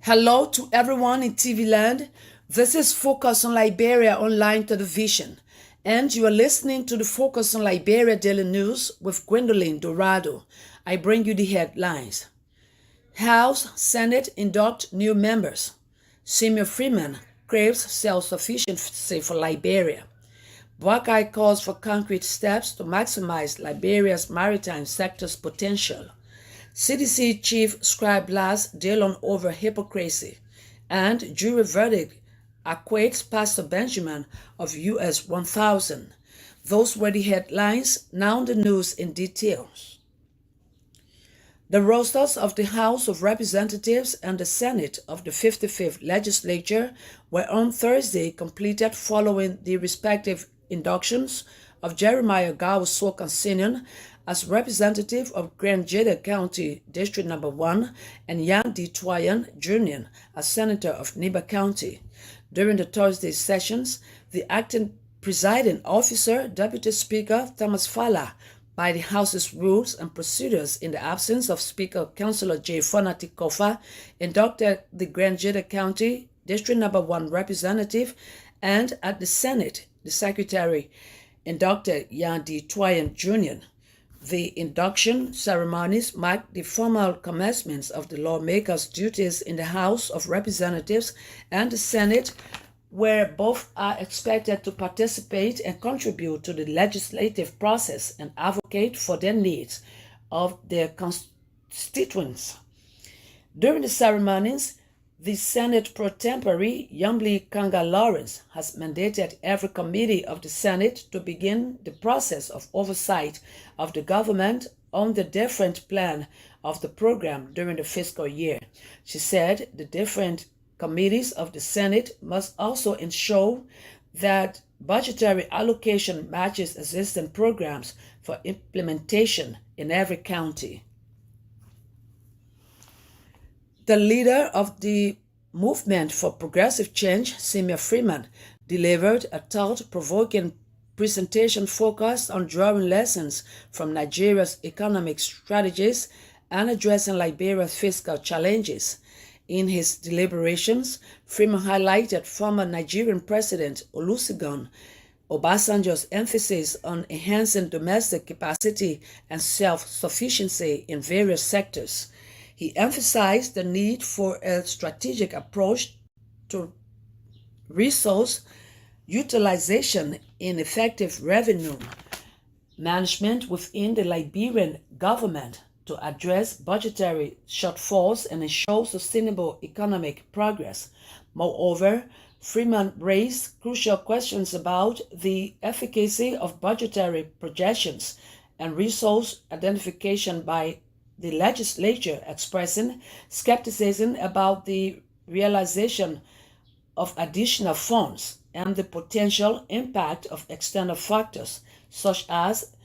Hello to everyone in TV land. This is Focus on Liberia online television, and you are listening to the Focus on Liberia Daily News with Gwendolyn Dorado. I bring you the headlines. House, Senate induct new members. Senior Freeman craves self-sufficiency for Liberia. Buckeye calls for concrete steps to maximize Liberia's maritime sector's potential. CDC chief scribe last deal on over hypocrisy, and jury verdict acquits Pastor Benjamin of US 1000. Those were the headlines. Now the news in details. The rosters of the House of Representatives and the Senate of the 55th Legislature were on Thursday completed following the respective inductions of Jeremiah Gawo Senior as representative of Grand Jeda County, District Number 1, and Yan D. Twayan Jr. as senator of Niba County. During the Thursday sessions, the acting presiding officer, Deputy Speaker Thomas Fala, by the House's rules and procedures in the absence of Speaker Councilor J. Fonati Kofa, inducted the Grand Jeda County, District Number 1 representative, and at the Senate, the Secretary inducted Yan D. Twayan Jr. The induction ceremonies mark the formal commencement of the lawmakers' duties in the House of Representatives and the Senate, where both are expected to participate and contribute to the legislative process and advocate for the needs of their constituents. During the ceremonies, the Senate pro tempore, Yumble Kanga Lawrence, has mandated every committee of the Senate to begin the process of oversight of the government on the different plan of the program during the fiscal year. She said the different committees of the Senate must also ensure that budgetary allocation matches existing programs for implementation in every county. The leader of the Movement for Progressive Change, Senior Freeman, delivered a thought-provoking presentation focused on drawing lessons from Nigeria's economic strategies and addressing Liberia's fiscal challenges. In his deliberations, Freeman highlighted former Nigerian President Olusegun Obasanjo's emphasis on enhancing domestic capacity and self-sufficiency in various sectors. He emphasized the need for a strategic approach to resource utilization in effective revenue management within the Liberian government to address budgetary shortfalls and ensure sustainable economic progress. Moreover, Freeman raised crucial questions about the efficacy of budgetary projections and resource identification by the legislature, expressing skepticism about the realization of additional funds and the potential impact of external factors such as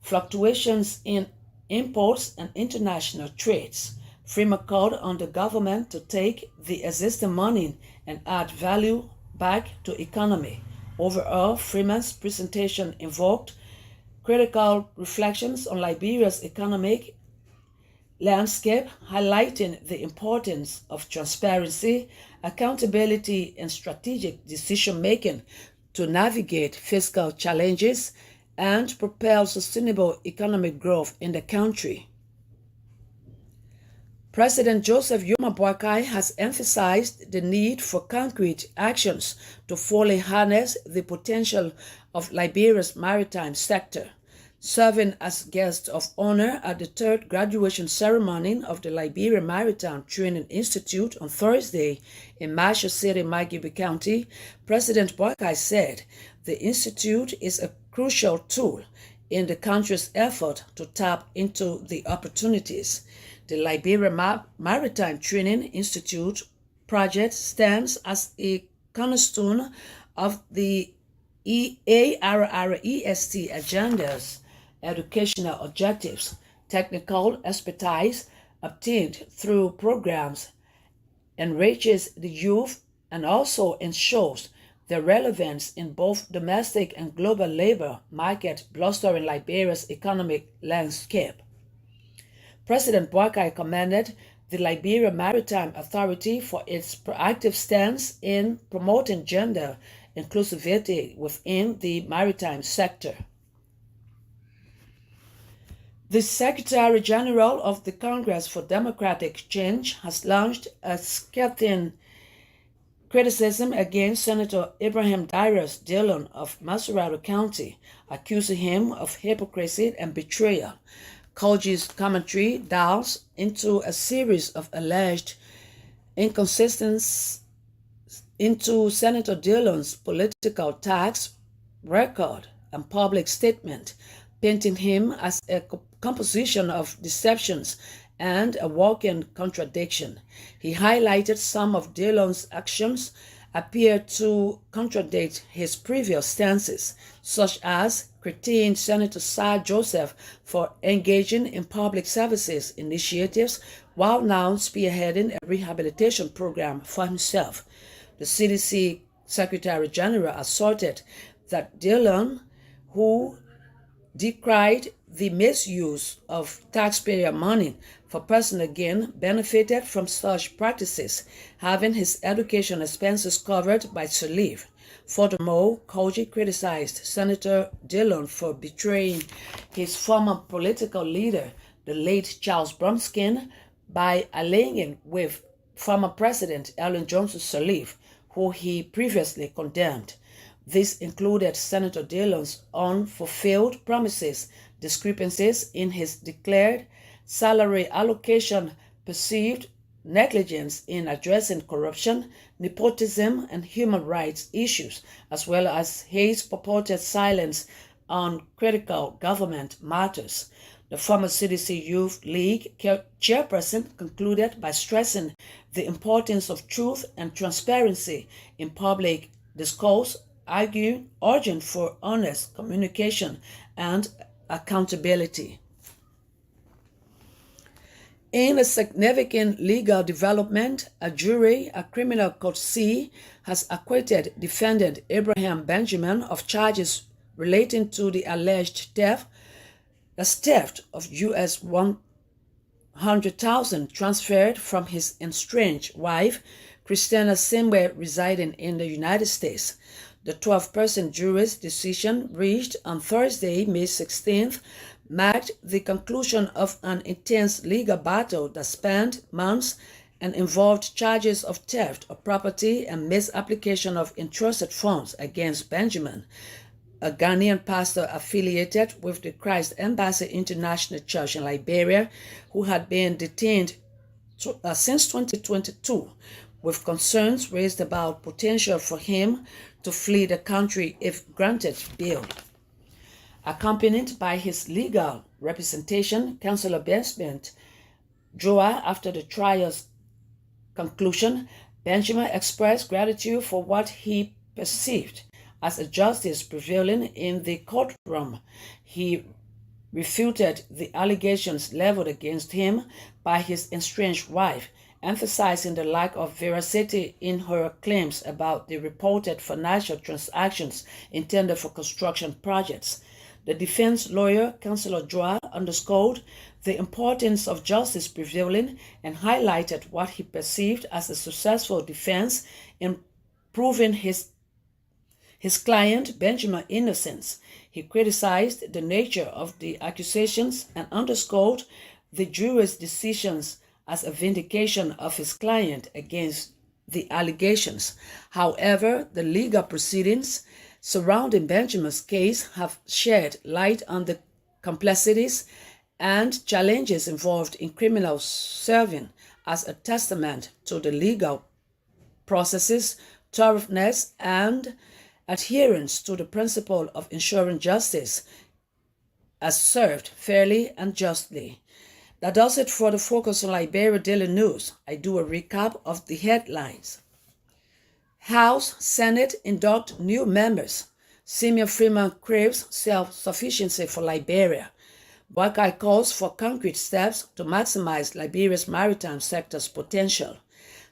fluctuations in imports and international trades. Freeman called on the government to take the existing money and add value back to economy. Overall, Freeman's presentation invoked critical reflections on Liberia's economic landscape, highlighting the importance of transparency, accountability, and strategic decision-making to navigate fiscal challenges and propel sustainable economic growth in the country. President Joseph Yuma Boakai has emphasized the need for concrete actions to fully harness the potential of Liberia's maritime sector. Serving as guest of honor at the third graduation ceremony of the Liberia Maritime Training Institute on Thursday in Marshall City, Magibe County, President Boakai said the institute is a crucial tool in the country's effort to tap into the opportunities. The Liberia Maritime Training Institute project stands as a cornerstone of the ARREST agendas, educational objectives, technical expertise obtained through programs, enriches the youth and also ensures their relevance in both domestic and global labor market bolstering Liberia's economic landscape. President Boakai commended the Liberia Maritime Authority for its proactive stance in promoting gender inclusivity within the maritime sector. The Secretary General of the Congress for Democratic Change has launched a scathing criticism against Senator Ibrahim Darius Dillon of Masurado County, accusing him of hypocrisy and betrayal. Koji's commentary delves into a series of alleged inconsistencies into Senator Dillon's political tax record and public statement, painting him as a composition of deceptions and a walking contradiction. He highlighted some of Dillon's actions appear to contradict his previous stances, such as critiquing Senator Sir Joseph for engaging in public services initiatives while now spearheading a rehabilitation program for himself. The CDC Secretary General asserted that Dillon, who decried the misuse of taxpayer money for personal gain, benefited from such practices, having his education expenses covered by Salif. Furthermore, Koji criticized Senator Dillon for betraying his former political leader, the late Charles Brumskin, by allying with former President Ellen Johnson Sirleaf, who he previously condemned. This included Senator Dillon's unfulfilled promises, discrepancies in his declared salary allocation, perceived negligence in addressing corruption, nepotism, and human rights issues, as well as his purported silence on critical government matters. The former CDC Youth League chairperson concluded by stressing the importance of truth and transparency in public discourse, urging for honest communication and accountability. In a significant legal development, a jury at Criminal Court C has acquitted defendant Abraham Benjamin of charges relating to the alleged theft of U.S. $100,000 transferred from his estranged wife, Christina Simwe, residing in the United States. The 12-person jury's decision, reached on Thursday, May 16th, marked the conclusion of an intense legal battle that spanned months and involved charges of theft of property and misapplication of entrusted funds against Benjamin, a Ghanaian pastor affiliated with the Christ Embassy International Church in Liberia, who had been detained since 2022, with concerns raised about potential for him to flee the country if granted bail. Accompanied by his legal representation, Councillor Benjamin Joa, after the trial's conclusion, Benjamin expressed gratitude for what he perceived as a justice prevailing in the courtroom. He refuted the allegations leveled against him by his estranged wife, emphasizing the lack of veracity in her claims about the reported financial transactions intended for construction projects. The defense lawyer, Councillor Joa, underscored the importance of justice prevailing and highlighted what he perceived as a successful defense in proving his client Benjamin's innocence. He criticized the nature of the accusations and underscored the jury's decisions as a vindication of his client against the allegations. However, the legal proceedings surrounding Benjamin's case have shed light on the complexities and challenges involved in criminal serving as a testament to the legal processes, thoroughness, and adherence to the principle of ensuring justice as served fairly and justly. That does it for the Focus on Liberia Daily News. I do a recap of the headlines. House, Senate induct new members. Simeon Freeman craves self-sufficiency for Liberia. Buckeye calls for concrete steps to maximize Liberia's maritime sector's potential.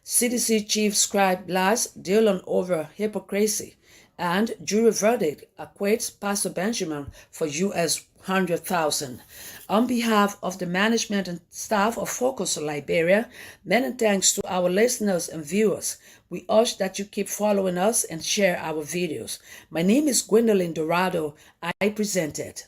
CDC Chief Scribe blasts Dillon over hypocrisy. and jury verdict acquits Pastor Benjamin for U.S. 100,000. On behalf of the management and staff of Focus on Liberia, many thanks to our listeners and viewers. We urge that you keep following us and share our videos. My name is Gwendolyn Dorado. I present it.